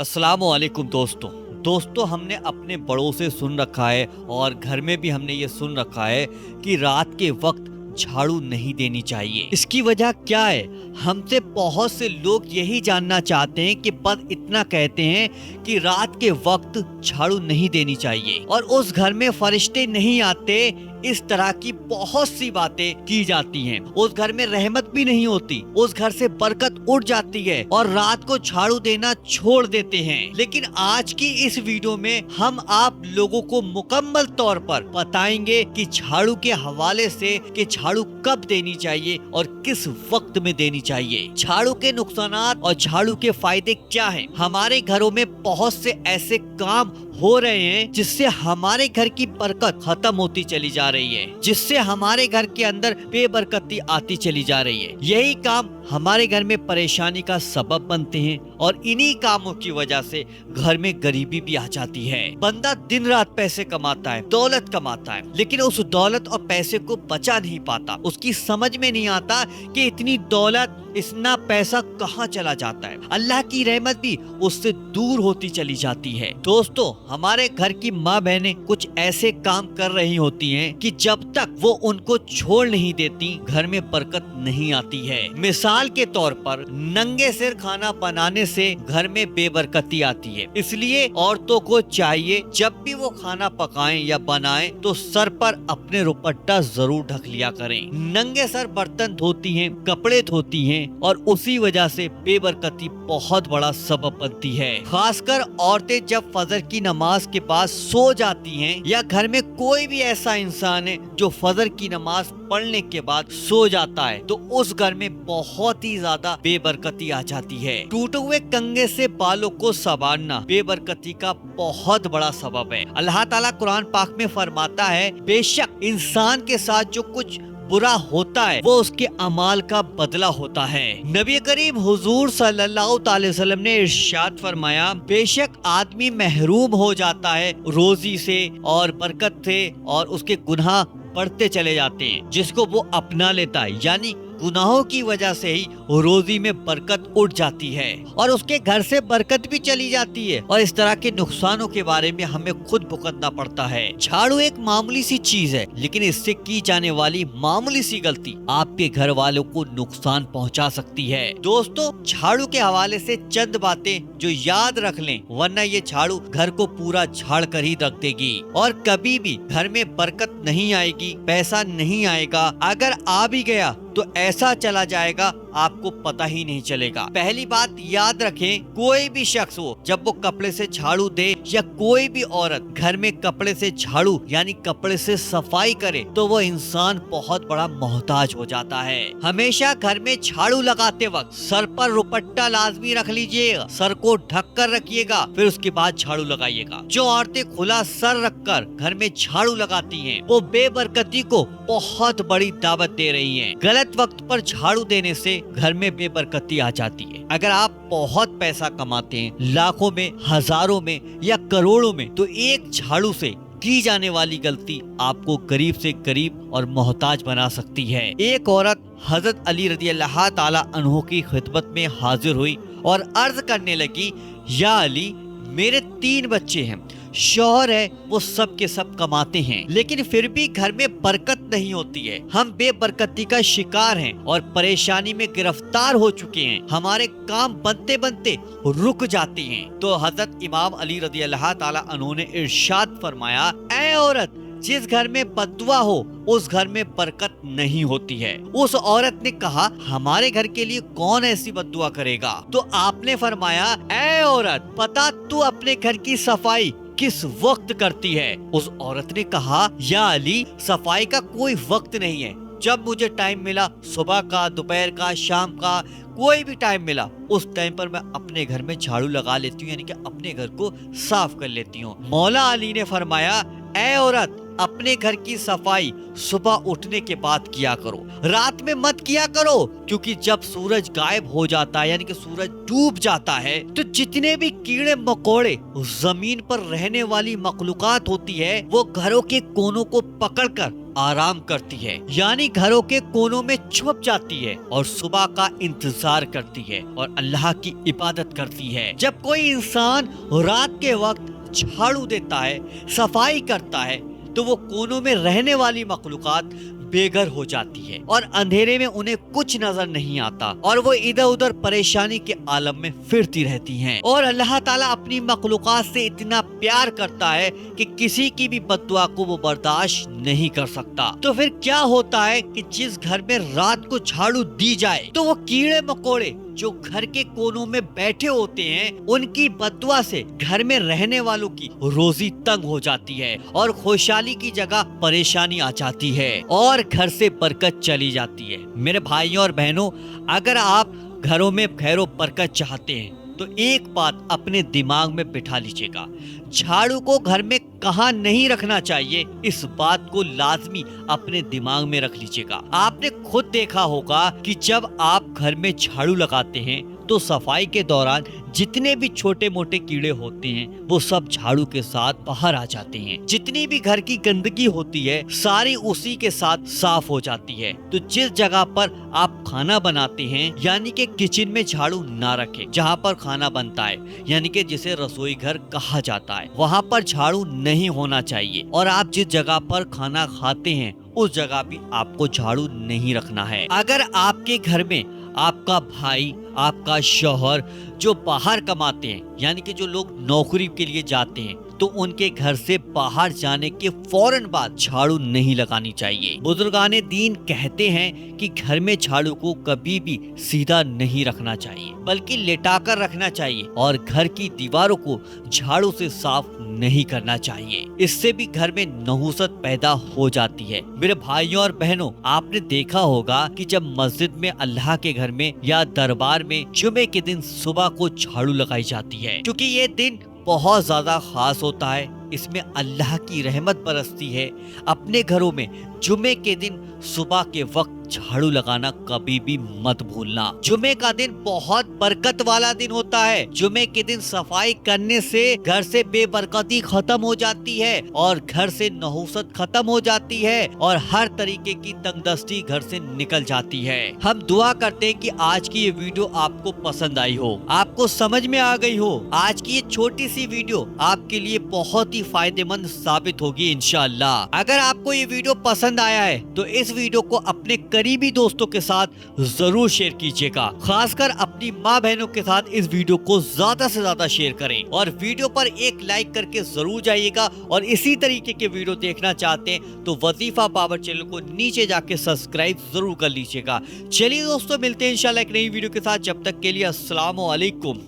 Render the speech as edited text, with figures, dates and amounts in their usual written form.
अस्सलाम वालेकुम दोस्तों हम ने अपने बड़ों से सुन रखा है और घर में भी हमने ये सुन रखा है कि रात के वक्त झाड़ू नहीं देनी चाहिए। इसकी वजह क्या है? हमसे बहुत से लोग यही जानना चाहते हैं कि बस इतना कहते हैं कि रात के वक्त झाड़ू नहीं देनी चाहिए और उस घर में फरिश्ते नहीं आते। इस तरह की बहुत सी बातें की जाती हैं। उस घर में रहमत भी नहीं होती, उस घर से बरकत उड़ जाती है और रात को झाड़ू देना छोड़ देते हैं। लेकिन आज की इस वीडियो में हम आप लोगों को मुकम्मल तौर पर बताएंगे कि झाड़ू के हवाले से कि झाड़ू कब देनी चाहिए और किस वक्त में देनी चाहिए, झाड़ू के नुकसानात और झाड़ू के फायदे क्या हैं। हमारे घरों में बहुत से ऐसे काम हो रहे हैं जिससे हमारे घर की बरकत खत्म होती चली जा रही है, जिससे हमारे घर के अंदर बेबरकती आती चली जा रही है। यही काम हमारे घर में परेशानी का सबब बनते हैं और इन्हीं कामों की वजह से घर में गरीबी भी आ जाती है। बंदा दिन रात पैसे कमाता है, दौलत कमाता है, लेकिन उस दौलत और पैसे को बचा नहीं पाता। उसकी समझ में नहीं आता कि इतनी दौलत, इतना पैसा कहाँ चला जाता है। अल्लाह की रहमत भी उससे दूर होती चली जाती है। दोस्तों, हमारे घर की माँ बहनें कुछ ऐसे काम कर रही होती हैं कि जब तक वो उनको छोड़ नहीं देती घर में बरकत नहीं आती है। मिसाल के तौर पर नंगे सिर खाना बनाने से घर में बेबरकती आती है। इसलिए औरतों को चाहिए जब भी वो खाना पकाएं या बनाएं तो सर पर अपने दुपट्टा जरूर ढक लिया करें। नंगे सर बर्तन धोती हैं, कपड़े धोती हैं और उसी वजह से बेबरकती बहुत बड़ा सबब बनती है। खासकर औरतें जब फजर की नमाज के बाद सो जाती हैं या घर में कोई भी ऐसा इंसान है जो फजर की नमाज पढ़ने के बाद सो जाता है तो उस घर में बहुत ही ज्यादा बेबरकती आ जाती है। टूटे हुए कंघे से बालों को संवारना बेबरकती का बहुत बड़ा सबब है। अल्लाह ताला कुरान पाक में फरमाता है, बेशक इंसान के साथ जो कुछ बुरा होता है वो उसके अमाल का बदला होता है। नबी करीम हुजूर सल्लल्लाहु अलैहि वसल्लम ने इरशाद फरमाया, बेशक आदमी महरूम हो जाता है रोजी से और बरकत से और उसके गुनाह बढ़ते चले जाते हैं जिसको वो अपना लेता है, यानी गुनाहों की वजह से ही रोजी में बरकत उठ जाती है और उसके घर से बरकत भी चली जाती है और इस तरह के नुकसानों के बारे में हमें खुद भुगतना पड़ता है। झाड़ू एक मामूली सी चीज है, लेकिन इससे की जाने वाली मामूली सी गलती आपके घर वालों को नुकसान पहुंचा सकती है। दोस्तों, झाड़ू के हवाले से चंद बातें जो याद रख लें, वरना ये झाड़ू घर को पूरा झाड़ कर ही रख देगी और कभी भी घर में बरकत नहीं आएगी, पैसा नहीं आएगा। अगर आ भी गया तो ऐसा चला जाएगा आपको पता ही नहीं चलेगा। पहली बात याद रखें, कोई भी शख्स हो जब वो कपड़े से झाड़ू दे या कोई भी औरत घर में कपड़े से झाड़ू यानी कपड़े से सफाई करे तो वो इंसान बहुत बड़ा मोहताज हो जाता है। हमेशा घर में झाड़ू लगाते वक्त सर पर दुपट्टा लाजमी रख लीजिएगा, सर को ढक कर रखिएगा, फिर उसके बाद झाड़ू लगाइएगा। जो औरतें खुला सर रखकर घर में झाड़ू लगाती हैं वो बेबरकती को बहुत बड़ी दावत दे रही हैं। गलत वक्त पर झाड़ू देने से घर में बेबरकती आ जाती है। अगर आप बहुत पैसा कमाते हैं, लाखों में, हजारों में या करोड़ों में, तो एक झाड़ू से की जाने वाली गलती आपको गरीब से गरीब और मोहताज बना सकती है। एक औरत हजरत अली रज़ी अल्लाह ताला अन्हु की खिदमत में हाजिर हुई और अर्ज करने लगी, या अली, मेरे 3 बच्चे हैं, शौहर है, वो सब के सब कमाते हैं, लेकिन फिर भी घर में बरकत नहीं होती है। हम बेबरकती का शिकार हैं और परेशानी में गिरफ्तार हो चुके हैं। हमारे काम बनते बनते रुक जाते हैं। तो हजरत इमाम अली रज़ी अल्लाह ताला अन्हु ने इरशाद फरमाया, ऐ औरत, जिस घर में बद्दुआ हो उस घर में बरकत नहीं होती है। उस औरत ने कहा, हमारे घर के लिए कौन ऐसी बद्दुआ करेगा? तो आपने फरमाया, ऐ औरत, पता तू अपने घर की सफाई किस वक्त करती है? उस औरत ने कहा, या अली, सफाई का कोई वक्त नहीं है, जब मुझे टाइम मिला, सुबह का, दोपहर का, शाम का, कोई भी टाइम मिला, उस टाइम पर मैं अपने घर में झाड़ू लगा लेती हूँ, यानी कि अपने घर को साफ कर लेती हूँ। मौला अली ने फरमाया, ऐ औरत, اپنے گھر کی صفائی صبح اٹھنے کے بعد کیا کرو، رات میں مت کیا کرو، کیونکہ جب سورج غائب ہو جاتا ہے یعنی کہ سورج ڈوب جاتا ہے تو جتنے بھی کیڑے مکوڑے زمین پر رہنے والی مخلوقات ہوتی ہے وہ گھروں کے کونوں کو پکڑ کر آرام کرتی ہے، یعنی گھروں کے کونوں میں چھپ جاتی ہے اور صبح کا انتظار کرتی ہے اور اللہ کی عبادت کرتی ہے۔ جب کوئی انسان رات کے وقت جھاڑو دیتا ہے، صفائی کرتا ہے، تو وہ کونوں میں رہنے والی مخلوقات بے گھر ہو جاتی ہے اور اندھیرے میں انہیں کچھ نظر نہیں آتا اور وہ ادھر ادھر پریشانی کے عالم میں پھرتی رہتی ہیں۔ اور اللہ تعالیٰ اپنی مخلوقات سے اتنا پیار کرتا ہے کہ کسی کی بھی بد دعا کو وہ برداشت نہیں کر سکتا۔ تو پھر کیا ہوتا ہے کہ جس گھر میں رات کو جھاڑو دی جائے تو وہ کیڑے مکوڑے جو گھر کے کونوں میں بیٹھے ہوتے ہیں ان کی بد دعا سے گھر میں رہنے والوں کی روزی تنگ ہو جاتی ہے اور خوشحالی کی جگہ پریشانی آ جاتی ہے اور گھر سے برکت چلی جاتی ہے۔ میرے بھائیوں اور بہنوں، اگر آپ گھروں میں خیر و برکت چاہتے ہیں تو ایک بات اپنے دماغ میں بٹھا لیجئے گا، جھاڑو کو گھر میں کہاں نہیں رکھنا چاہیے، اس بات کو لازمی اپنے دماغ میں رکھ لیجئے گا۔ آپ نے خود دیکھا ہوگا کہ جب آپ گھر میں جھاڑو لگاتے ہیں تو صفائی کے دوران جتنے بھی چھوٹے موٹے کیڑے ہوتے ہیں وہ سب جھاڑو کے ساتھ باہر آ جاتے ہیں، جتنی بھی گھر کی گندگی ہوتی ہے ساری اسی کے ساتھ صاف ہو جاتی ہے۔ تو جس جگہ پر آپ کھانا بناتے ہیں یعنی کہ کچن میں جھاڑو نہ رکھیں، جہاں پر کھانا بنتا ہے یعنی کہ جسے رسوئی گھر کہا جاتا ہے وہاں پر جھاڑو نہیں ہونا چاہیے، اور آپ جس جگہ پر کھانا کھاتے ہیں اس جگہ بھی آپ کو جھاڑو نہیں رکھنا ہے۔ اگر آپ کے گھر میں آپ کا بھائی، آپ کا شوہر جو باہر کماتے ہیں یعنی کہ جو لوگ نوکری کے لیے جاتے ہیں تو ان کے گھر سے باہر جانے کے فوراً بعد جھاڑو نہیں لگانی چاہیے۔ بزرگان دین کہتے ہیں کہ گھر میں جھاڑو کو کبھی بھی سیدھا نہیں رکھنا چاہیے بلکہ لٹا کر رکھنا چاہیے اور گھر کی دیواروں کو جھاڑو سے صاف نہیں کرنا چاہیے، اس سے بھی گھر میں نحوست پیدا ہو جاتی ہے۔ میرے بھائیوں اور بہنوں، آپ نے دیکھا ہوگا کہ جب مسجد میں اللہ کے گھر میں یا دربار میں جمعے کے دن صبح کو جھاڑو لگائی جاتی ہے، کیونکہ یہ دن بہت زیادہ خاص ہوتا ہے، اس میں اللہ کی رحمت برستی ہے۔ اپنے گھروں میں جمعے کے دن صبح کے وقت جھاڑو لگانا کبھی بھی مت بھولنا۔ جمعے کا دن بہت برکت والا دن ہوتا ہے، جمعے کے دن صفائی کرنے سے گھر سے بے برکتی ختم ہو جاتی ہے اور گھر سے نحوست ختم ہو جاتی ہے اور ہر طریقے کی تنگ دستی گھر سے نکل جاتی ہے۔ ہم دعا کرتے ہیں کہ آج کی یہ ویڈیو آپ کو پسند آئی ہو، آپ کو سمجھ میں آ گئی ہو۔ آج کی یہ چھوٹی سی ویڈیو آپ کے لیے بہت ہی فائدے مند ثابت ہوگی انشاءاللہ۔ اگر آپ کو یہ ویڈیو پسند آیا ہے تو اس ویڈیو کو اپنے قریبی دوستوں کے ساتھ ضرور شیئر کیجیے گا، خاص کر اپنی ماں بہنوں کے ساتھ اس ویڈیو کو زیادہ سے زیادہ شیئر کریں اور ویڈیو پر ایک لائک کر کے ضرور جائیے گا، اور اسی طریقے کے ویڈیو دیکھنا چاہتے ہیں تو وظیفہ بابر چینل کو نیچے جا کے سبسکرائب ضرور کر لیجیے گا۔ چلیے دوستوں، ملتے ہیں انشاءاللہ ایک نئی ویڈیو کے ساتھ، جب تک کے لیے السلام علیکم۔